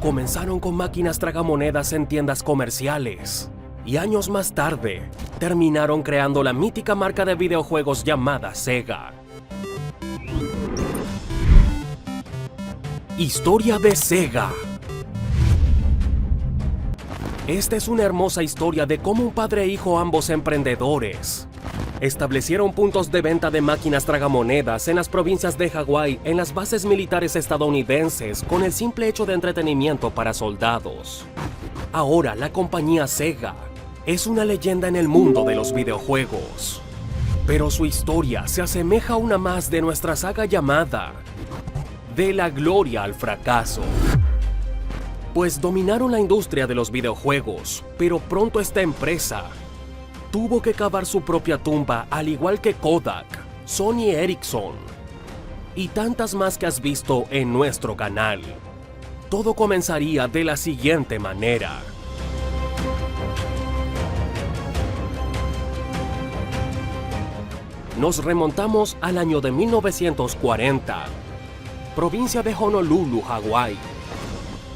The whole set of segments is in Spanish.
comenzaron con máquinas tragamonedas en tiendas comerciales y años más tarde terminaron creando la mítica marca de videojuegos llamada Sega. Historia de Sega. Esta es una hermosa historia de cómo un padre e hijo, ambos emprendedores, establecieron puntos de venta de máquinas tragamonedas en las provincias de Hawái, en las bases militares estadounidenses, con el simple hecho de entretenimiento para soldados. Ahora la compañía Sega es una leyenda en el mundo de los videojuegos, pero su historia se asemeja a una más de nuestra saga llamada De la Gloria al Fracaso. Pues dominaron la industria de los videojuegos, pero pronto esta empresa tuvo que cavar su propia tumba, al igual que Kodak, Sony Ericsson y tantas más que has visto en nuestro canal. Todo comenzaría de la siguiente manera. Nos remontamos al año de 1940, provincia de Honolulu, Hawái.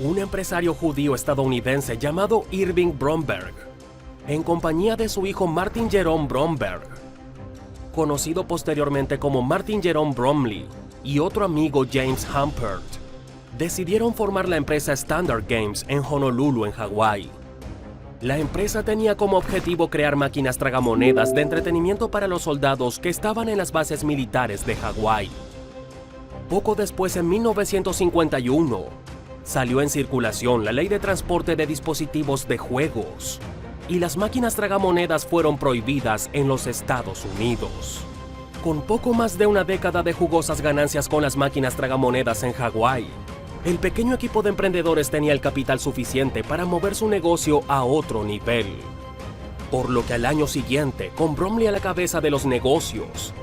Un empresario judío estadounidense llamado Irving Bromberg, en compañía de su hijo Martin Jerome Bromberg, conocido posteriormente como Martin Jerome Bromley, y otro amigo James Humpert, decidieron formar la empresa Standard Games en Honolulu, en Hawái. La empresa tenía como objetivo crear máquinas tragamonedas de entretenimiento para los soldados que estaban en las bases militares de Hawái. Poco después, en 1951, salió en circulación la Ley de Transporte de Dispositivos de Juegos, y las máquinas tragamonedas fueron prohibidas en los Estados Unidos. Con poco más de una década de jugosas ganancias con las máquinas tragamonedas en Hawái, el pequeño equipo de emprendedores tenía el capital suficiente para mover su negocio a otro nivel. Por lo que al año siguiente, con Bromley a la cabeza de los negocios,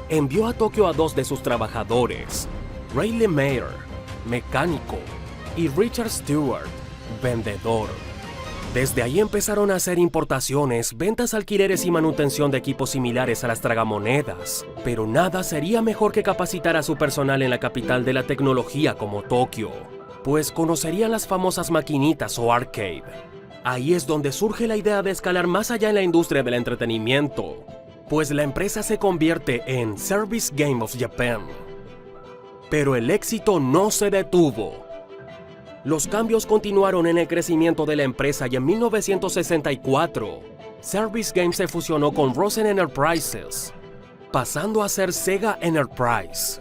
envió a Tokio a 2 de sus trabajadores, Ray Lemaire, mecánico, y Richard Stewart, vendedor. Desde ahí empezaron a hacer importaciones, ventas, alquileres y manutención de equipos similares a las tragamonedas, pero nada sería mejor que capacitar a su personal en la capital de la tecnología como Tokio, pues conocerían las famosas maquinitas o arcade. Ahí es donde surge la idea de escalar más allá en la industria del entretenimiento, pues la empresa se convierte en Service Game of Japan. Pero el éxito no se detuvo. Los cambios continuaron en el crecimiento de la empresa y en 1964, Service Games se fusionó con Rosen Enterprises, pasando a ser Sega Enterprise.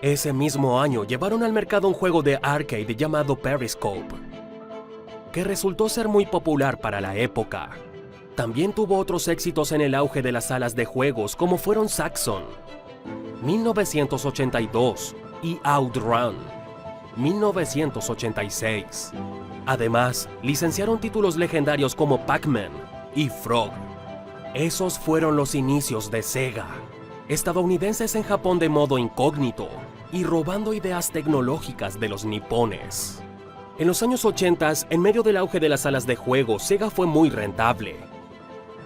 Ese mismo año llevaron al mercado un juego de arcade llamado Periscope, que resultó ser muy popular para la época. También tuvo otros éxitos en el auge de las salas de juegos, como fueron Saxon, 1982, y OutRun, 1986. Además, licenciaron títulos legendarios como Pac-Man y Frog. Esos fueron los inicios de Sega, estadounidenses en Japón de modo incógnito y robando ideas tecnológicas de los nipones. En los años 80, en medio del auge de las salas de juego, Sega fue muy rentable.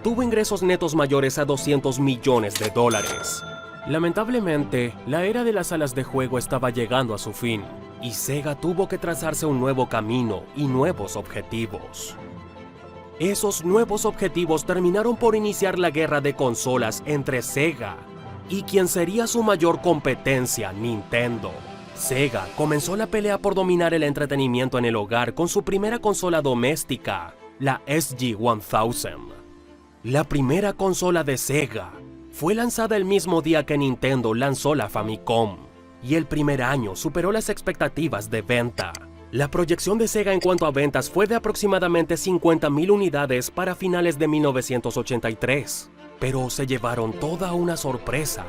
Tuvo ingresos netos mayores a $200 millones. Lamentablemente, la era de las salas de juego estaba llegando a su fin, y Sega tuvo que trazarse un nuevo camino y nuevos objetivos. Esos nuevos objetivos terminaron por iniciar la guerra de consolas entre Sega y quien sería su mayor competencia, Nintendo. Sega comenzó la pelea por dominar el entretenimiento en el hogar con su primera consola doméstica, la SG-1000. La primera consola de Sega fue lanzada el mismo día que Nintendo lanzó la Famicom, y el primer año superó las expectativas de venta. La proyección de Sega en cuanto a ventas fue de aproximadamente 50,000 unidades para finales de 1983, pero se llevaron toda una sorpresa,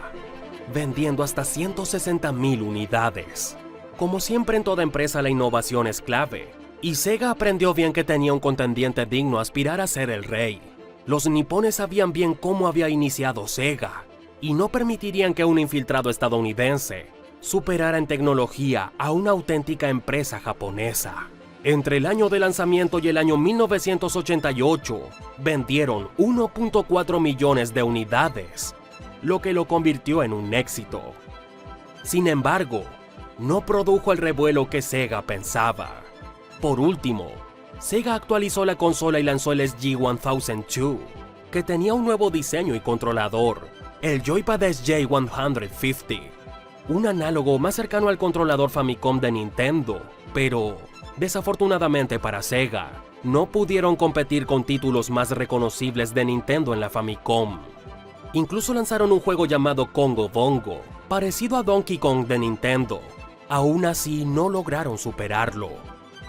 vendiendo hasta 160,000 unidades. Como siempre en toda empresa, la innovación es clave, y Sega aprendió bien que tenía un contendiente digno a aspirar a ser el rey. Los nipones sabían bien cómo había iniciado Sega, y no permitirían que un infiltrado estadounidense superara en tecnología a una auténtica empresa japonesa. Entre el año de lanzamiento y el año 1988, vendieron 1.4 millones de unidades, lo que lo convirtió en un éxito. Sin embargo, no produjo el revuelo que Sega pensaba. Por último, Sega actualizó la consola y lanzó el SG-1002, que tenía un nuevo diseño y controlador, el Joypad SJ-150, un análogo más cercano al controlador Famicom de Nintendo, pero, desafortunadamente para Sega, no pudieron competir con títulos más reconocibles de Nintendo en la Famicom. Incluso lanzaron un juego llamado Congo Bongo, parecido a Donkey Kong de Nintendo. Aún así, no lograron superarlo.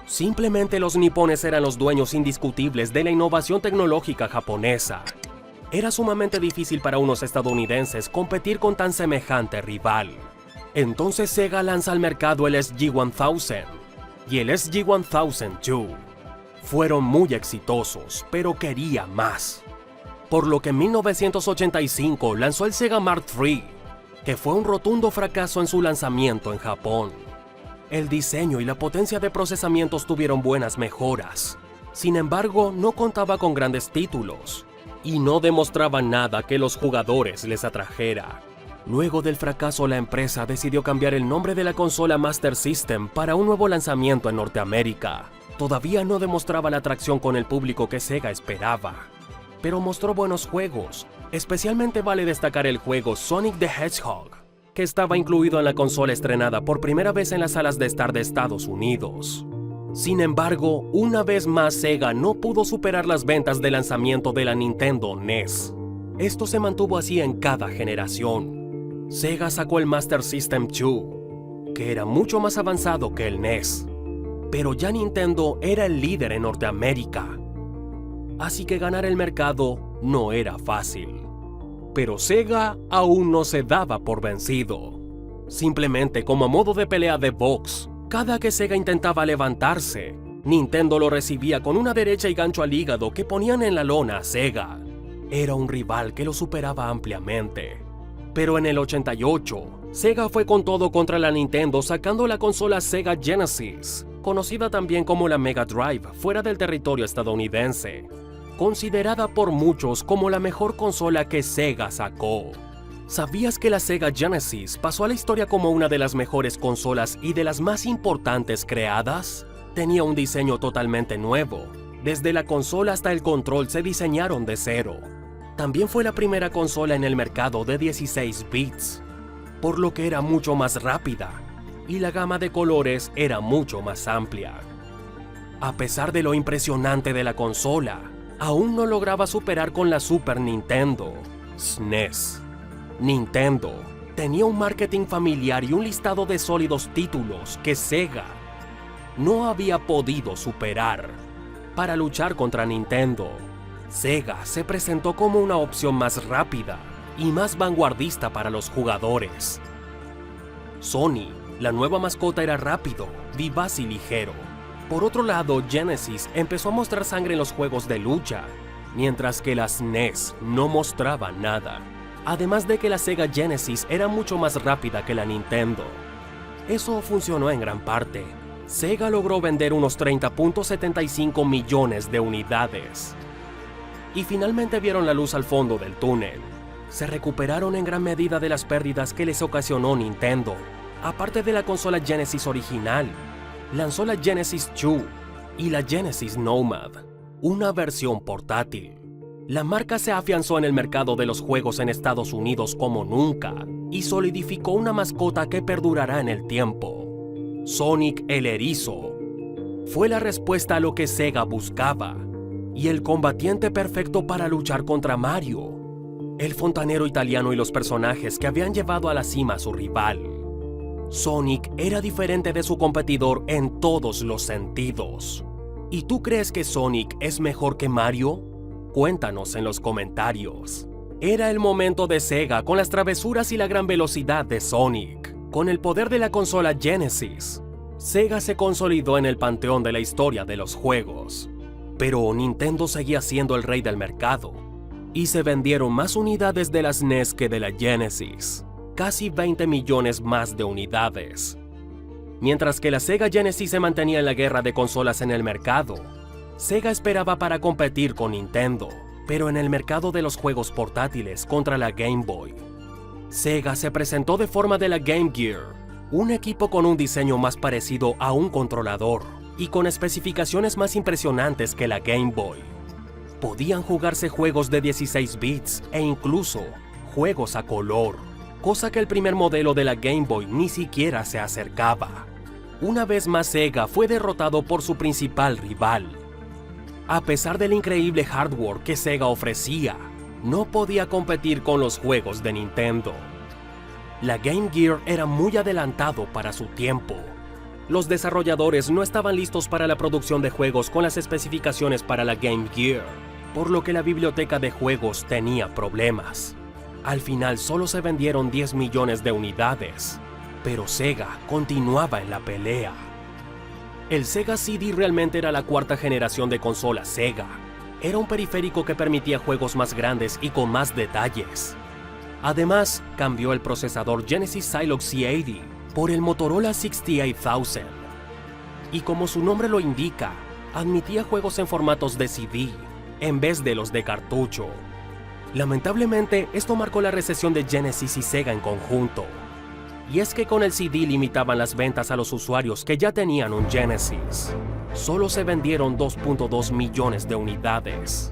Simplemente los nipones eran los dueños indiscutibles de la innovación tecnológica japonesa. Era sumamente difícil para unos estadounidenses competir con tan semejante rival. Entonces Sega lanza al mercado el SG-1000 y el SG-1002. Fueron muy exitosos, pero quería más. Por lo que en 1985 lanzó el Sega Mark III, que fue un rotundo fracaso en su lanzamiento en Japón. El diseño y la potencia de procesamientos tuvieron buenas mejoras. Sin embargo, no contaba con grandes títulos y no demostraba nada que los jugadores les atrajera. Luego del fracaso, la empresa decidió cambiar el nombre de la consola Master System para un nuevo lanzamiento en Norteamérica. Todavía no demostraba la atracción con el público que Sega esperaba, pero mostró buenos juegos. Especialmente vale destacar el juego Sonic the Hedgehog, que estaba incluido en la consola estrenada por primera vez en las salas de estar de Estados Unidos. Sin embargo, una vez más Sega no pudo superar las ventas de lanzamiento de la Nintendo NES. Esto se mantuvo así en cada generación. Sega sacó el Master System 2, que era mucho más avanzado que el NES, pero ya Nintendo era el líder en Norteamérica. Así que ganar el mercado no era fácil. Pero Sega aún no se daba por vencido. Simplemente como a modo de pelea de box, cada que Sega intentaba levantarse, Nintendo lo recibía con una derecha y gancho al hígado que ponían en la lona a Sega. Era un rival que lo superaba ampliamente. Pero en el 88, Sega fue con todo contra la Nintendo sacando la consola Sega Genesis, conocida también como la Mega Drive, fuera del territorio estadounidense, considerada por muchos como la mejor consola que Sega sacó. ¿Sabías que la Sega Genesis pasó a la historia como una de las mejores consolas y de las más importantes creadas? Tenía un diseño totalmente nuevo. Desde la consola hasta el control se diseñaron de cero. También fue la primera consola en el mercado de 16 bits, por lo que era mucho más rápida, y la gama de colores era mucho más amplia. A pesar de lo impresionante de la consola, aún no lograba superar con la Super Nintendo, SNES. Nintendo tenía un marketing familiar y un listado de sólidos títulos que Sega no había podido superar. Para luchar contra Nintendo, Sega se presentó como una opción más rápida y más vanguardista para los jugadores. Sony, la nueva mascota, era rápido, vivaz y ligero. Por otro lado, Genesis empezó a mostrar sangre en los juegos de lucha, mientras que las NES no mostraban nada. Además de que la Sega Genesis era mucho más rápida que la Nintendo. Eso funcionó en gran parte. Sega logró vender unos 30.75 millones de unidades. Y finalmente vieron la luz al fondo del túnel. Se recuperaron en gran medida de las pérdidas que les ocasionó Nintendo. Aparte de la consola Genesis original, lanzó la Genesis 2 y la Genesis Nomad, una versión portátil. La marca se afianzó en el mercado de los juegos en Estados Unidos como nunca y solidificó una mascota que perdurará en el tiempo. Sonic el Erizo fue la respuesta a lo que Sega buscaba y el combatiente perfecto para luchar contra Mario, el fontanero italiano y los personajes que habían llevado a la cima a su rival. Sonic era diferente de su competidor en todos los sentidos. ¿Y tú crees que Sonic es mejor que Mario? Cuéntanos en los comentarios. Era el momento de Sega con las travesuras y la gran velocidad de Sonic. Con el poder de la consola Genesis, Sega se consolidó en el panteón de la historia de los juegos. Pero Nintendo seguía siendo el rey del mercado, y se vendieron más unidades de las NES que de la Genesis. Casi 20 millones más de unidades. Mientras que la Sega Genesis se mantenía en la guerra de consolas en el mercado, Sega esperaba para competir con Nintendo, pero en el mercado de los juegos portátiles contra la Game Boy. Sega se presentó de forma de la Game Gear, un equipo con un diseño más parecido a un controlador, y con especificaciones más impresionantes que la Game Boy. Podían jugarse juegos de 16 bits e incluso juegos a color, cosa que el primer modelo de la Game Boy ni siquiera se acercaba. Una vez más Sega fue derrotado por su principal rival. A pesar del increíble hardware que Sega ofrecía, no podía competir con los juegos de Nintendo. La Game Gear era muy adelantado para su tiempo. Los desarrolladores no estaban listos para la producción de juegos con las especificaciones para la Game Gear, por lo que la biblioteca de juegos tenía problemas. Al final solo se vendieron 10 millones de unidades, pero Sega continuaba en la pelea. El Sega CD realmente era la cuarta generación de consola Sega. Era un periférico que permitía juegos más grandes y con más detalles. Además, cambió el procesador Genesis Silox C80 por el Motorola 68000. Y como su nombre lo indica, admitía juegos en formatos de CD en vez de los de cartucho. Lamentablemente, esto marcó la recesión de Genesis y Sega en conjunto. Y es que con el CD limitaban las ventas a los usuarios que ya tenían un Genesis. Solo se vendieron 2.2 millones de unidades.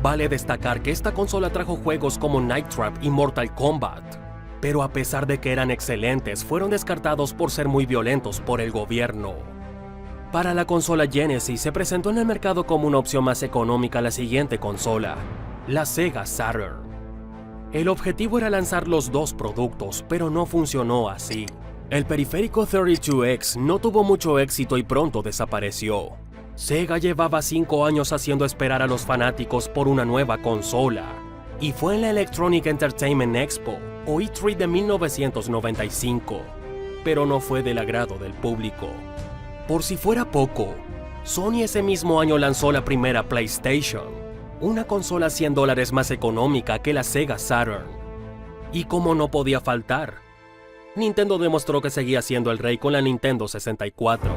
Vale destacar que esta consola trajo juegos como Night Trap y Mortal Kombat, pero a pesar de que eran excelentes, fueron descartados por ser muy violentos por el gobierno. Para la consola Genesis se presentó en el mercado como una opción más económica la siguiente consola, la Sega Saturn. El objetivo era lanzar los dos productos, pero no funcionó así. El periférico 32X no tuvo mucho éxito y pronto desapareció. Sega llevaba 5 años haciendo esperar a los fanáticos por una nueva consola, y fue en la Electronic Entertainment Expo, o E3 de 1995, pero no fue del agrado del público. Por si fuera poco, Sony ese mismo año lanzó la primera PlayStation, una consola $100 más económica que la Sega Saturn. Y como no podía faltar, Nintendo demostró que seguía siendo el rey con la Nintendo 64.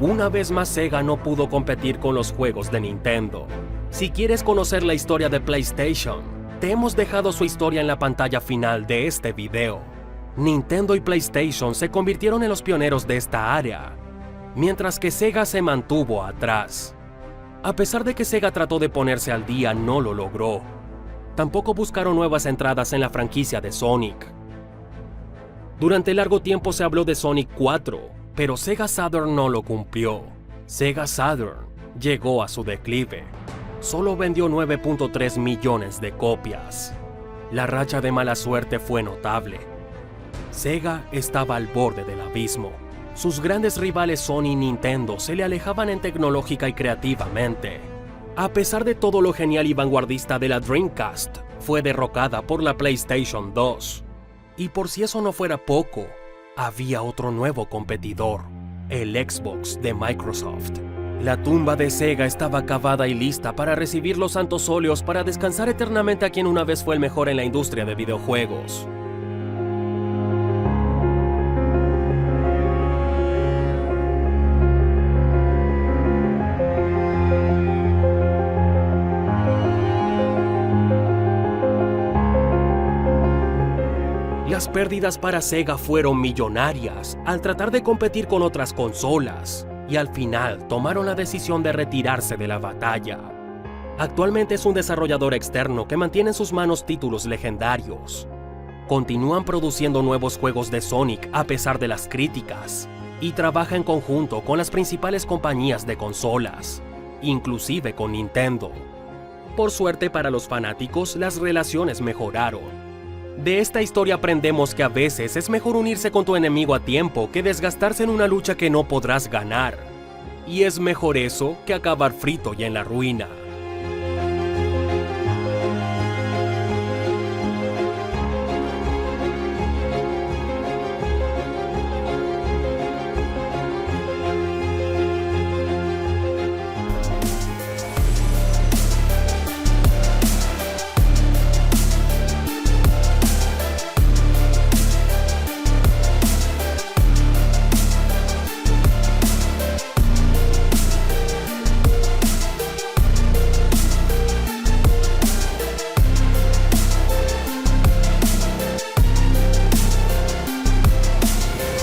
Una vez más Sega no pudo competir con los juegos de Nintendo. Si quieres conocer la historia de PlayStation, te hemos dejado su historia en la pantalla final de este video. Nintendo y PlayStation se convirtieron en los pioneros de esta área, mientras que Sega se mantuvo atrás. A pesar de que Sega trató de ponerse al día, no lo logró. Tampoco buscaron nuevas entradas en la franquicia de Sonic. Durante largo tiempo se habló de Sonic 4, pero Sega Saturn no lo cumplió. Sega Saturn llegó a su declive. Solo vendió 9.3 millones de copias. La racha de mala suerte fue notable. Sega estaba al borde del abismo. Sus grandes rivales Sony y Nintendo se le alejaban en tecnológica y creativamente. A pesar de todo lo genial y vanguardista de la Dreamcast, fue derrocada por la PlayStation 2. Y por si eso no fuera poco, había otro nuevo competidor, el Xbox de Microsoft. La tumba de Sega estaba cavada y lista para recibir los santos óleos para descansar eternamente a quien una vez fue el mejor en la industria de videojuegos. Las pérdidas para Sega fueron millonarias al tratar de competir con otras consolas, y al final tomaron la decisión de retirarse de la batalla. Actualmente es un desarrollador externo que mantiene en sus manos títulos legendarios. Continúan produciendo nuevos juegos de Sonic a pesar de las críticas, y trabaja en conjunto con las principales compañías de consolas, inclusive con Nintendo. Por suerte para los fanáticos, las relaciones mejoraron. De esta historia aprendemos que a veces es mejor unirse con tu enemigo a tiempo que desgastarse en una lucha que no podrás ganar. Y es mejor eso que acabar frito y en la ruina.